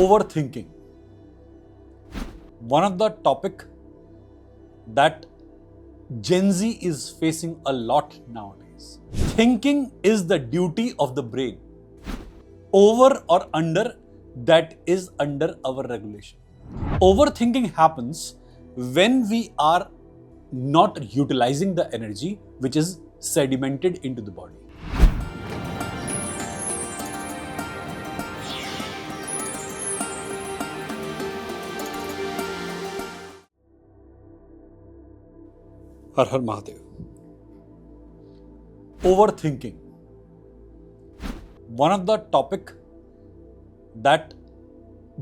Overthinking. One of the topic that Gen Z is facing a lot nowadays. Thinking is the duty of the brain. Over or under, that is under our regulation. Overthinking happens when we are not utilizing the energy which is sedimented into the body. Har Har Mahadev. Overthinking. One of the topic that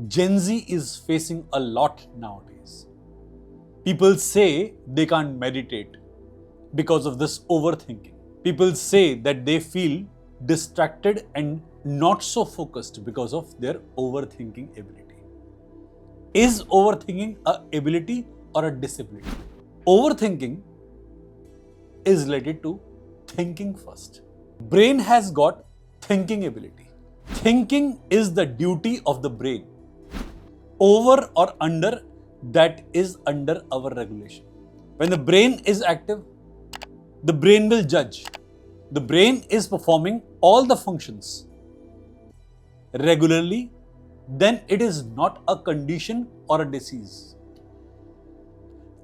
Gen Z is facing a lot nowadays. People say they can't meditate because of this overthinking. People say that they feel distracted and not so focused because of their overthinking ability. Is overthinking an ability or a disability? Overthinking is related to thinking first. Brain has got thinking ability. Thinking is the duty of the brain. Over or under, that is under our regulation. When the brain is active, the brain will judge. The brain is performing all the functions regularly, then it is not a condition or a disease.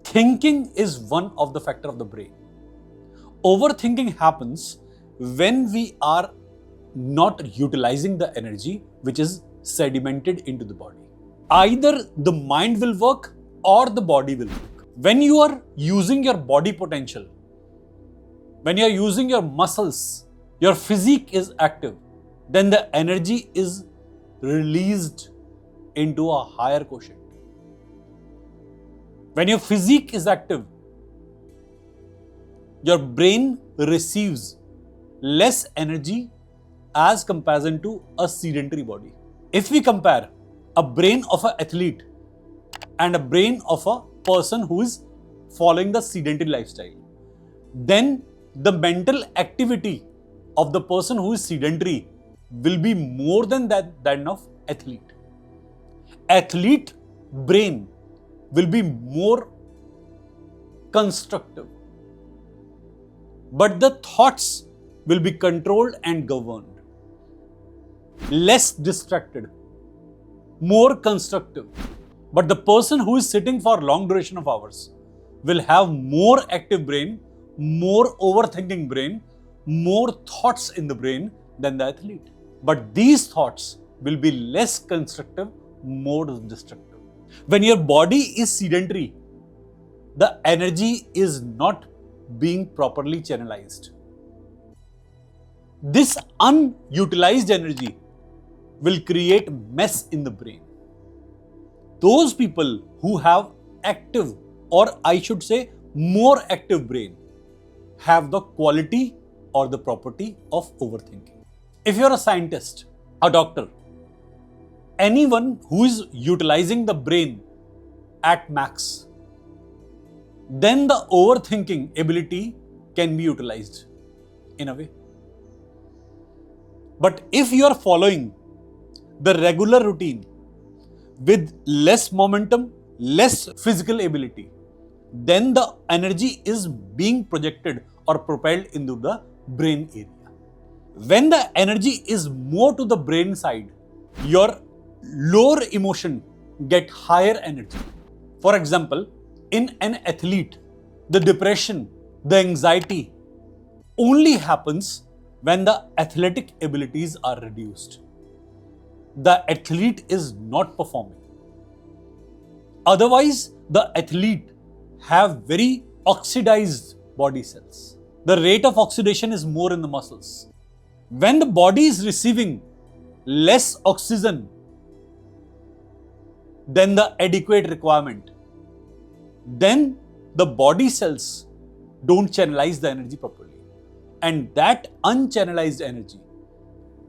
Thinking is one of the factor of the brain. Overthinking happens when we are not utilizing the energy which is sedimented into the body. Either the mind will work or the body will work. When you are using your body potential, when you are using your muscles, your physique is active, then the energy is released into a higher quotient. When your physique is active, your brain receives less energy as comparison to a sedentary body. If we compare a brain of an athlete and a brain of a person who is following the sedentary lifestyle, then the mental activity of the person who is sedentary will be more than that of athlete. Athlete brain will be more constructive, but the thoughts will be controlled and governed. Less distracted, more constructive. But the person who is sitting for long duration of hours will have more active brain, more overthinking brain, more thoughts in the brain than the athlete. But these thoughts will be less constructive, more destructive. When your body is sedentary, the energy is not being properly channelized. This unutilized energy will create mess in the brain. Those people who have active, or I should say more active brain, have the quality or the property of overthinking. If you're a scientist, a doctor, anyone who is utilizing the brain at max, then the overthinking ability can be utilized in a way. But if you are following the regular routine with less momentum, less physical ability, then the energy is being projected or propelled into the brain area. When the energy is more to the brain side, your lower emotion get higher energy. For example, in an athlete, the depression, the anxiety only happens when the athletic abilities are reduced. The athlete is not performing. Otherwise, the athlete have very oxidized body cells. The rate of oxidation is more in the muscles. When the body is receiving less oxygen than the adequate requirement, then the body cells don't channelize the energy properly. And that unchannelized energy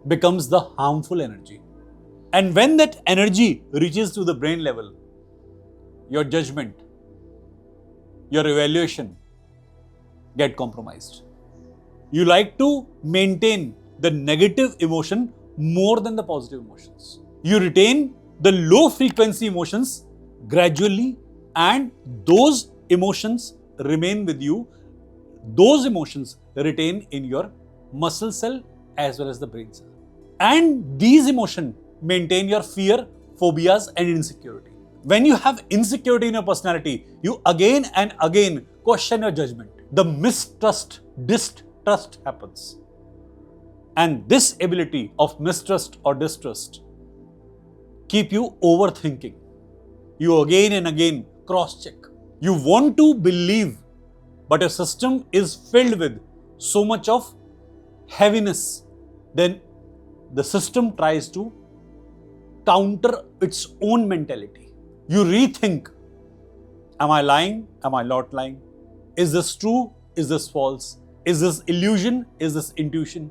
becomes the harmful energy. And when that energy reaches to the brain level, your judgment, your evaluation get compromised. You like to maintain the negative emotion more than the positive emotions. You retain the low frequency emotions gradually, and those emotions remain with you. Those emotions retain in your muscle cell as well as the brain cell. And these emotions maintain your fear, phobias, and insecurity. When you have insecurity in your personality, you again and again question your judgment. The mistrust, distrust happens. And this ability of mistrust or distrust keep you overthinking. You again and again cross-check. You want to believe, but your system is filled with so much of heaviness. Then the system tries to counter its own mentality. You rethink. Am I lying? Am I not lying? Is this true? Is this false? Is this illusion? Is this intuition?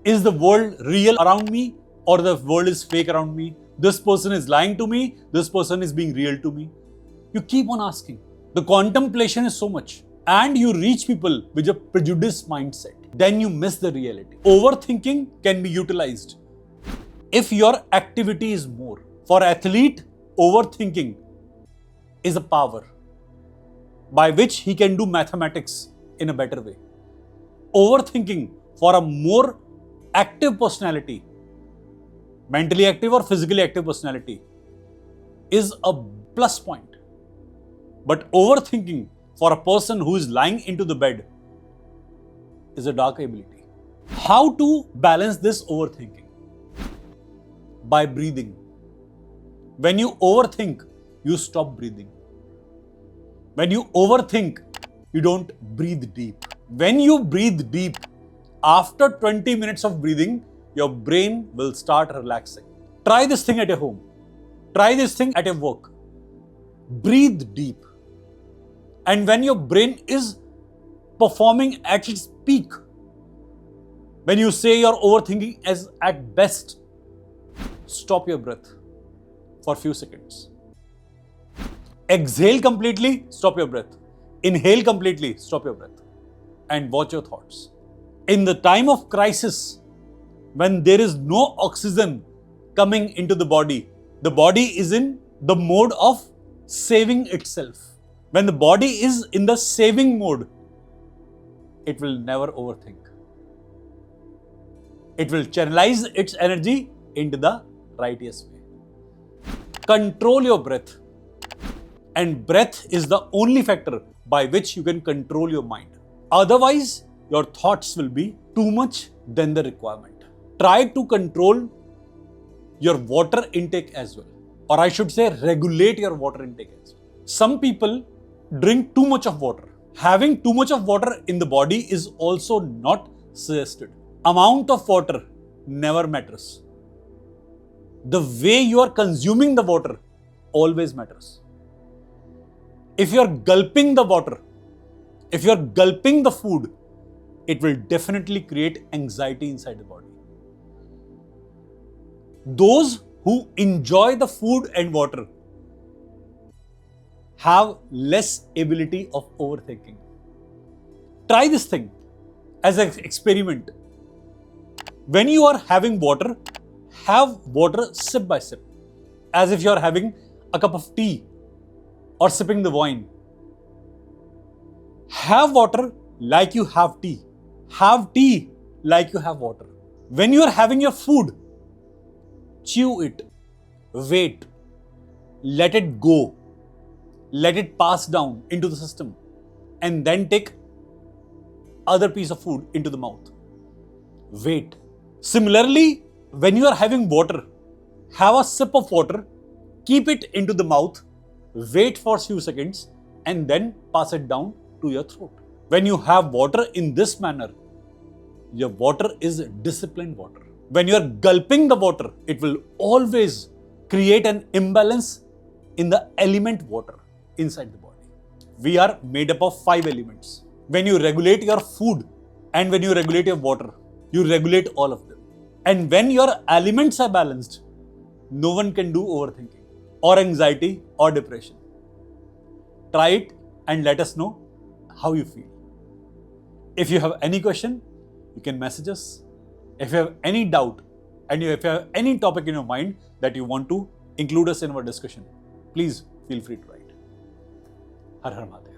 Is the world real around me, or the world is fake around me? This person is lying to me. This person is being real to me. You keep on asking. The contemplation is so much. And you reach people with a prejudiced mindset. Then you miss the reality. Overthinking can be utilized if your activity is more. For athlete, overthinking is a power by which he can do mathematics in a better way. Overthinking for a more active personality, mentally active or physically active personality, is a plus point. But overthinking for a person who is lying into the bed is a dark ability. How to balance this overthinking? By breathing. When you overthink, you stop breathing. When you overthink, you don't breathe deep. When you breathe deep, after 20 minutes of breathing, your brain will start relaxing. Try this thing at your home. Try this thing at your work. Breathe deep. And when your brain is performing at its peak, when you say you're overthinking as at best, stop your breath for a few seconds. Exhale completely, stop your breath. Inhale completely, stop your breath. And watch your thoughts. In the time of crisis, when there is no oxygen coming into the body is in the mode of saving itself. When the body is in the saving mode, it will never overthink. It will channelize its energy into the righteous way. Control your breath. And breath is the only factor by which you can control your mind. Otherwise, your thoughts will be too much than the requirement. Try to control your water intake as well. Or I should say, regulate your water intake as well. Some people drink too much of water. Having too much of water in the body is also not suggested. Amount of water never matters. The way you are consuming the water always matters. If you are gulping the water, if you are gulping the food, it will definitely create anxiety inside the body. Those who enjoy the food and water have less ability of overthinking. Try this thing as an experiment. When you are having water, have water sip by sip, as if you are having a cup of tea or sipping the wine. Have water like you have tea. Have tea like you have water. When you are having your food, chew it, wait, let it go, let it pass down into the system, and then take other piece of food into the mouth. Wait. Similarly, when you are having water, have a sip of water, keep it into the mouth, wait for a few seconds, and then pass it down to your throat. When you have water in this manner, your water is disciplined water. When you are gulping the water, it will always create an imbalance in the element water inside the body. We are made up of 5 elements. When you regulate your food and when you regulate your water, you regulate all of them. And when your elements are balanced, no one can do overthinking or anxiety or depression. Try it and let us know how you feel. If you have any question, you can message us. If you have any doubt, And if you have any topic in your mind that you want to include us in our discussion, please feel free to write. Har Har Mahadev.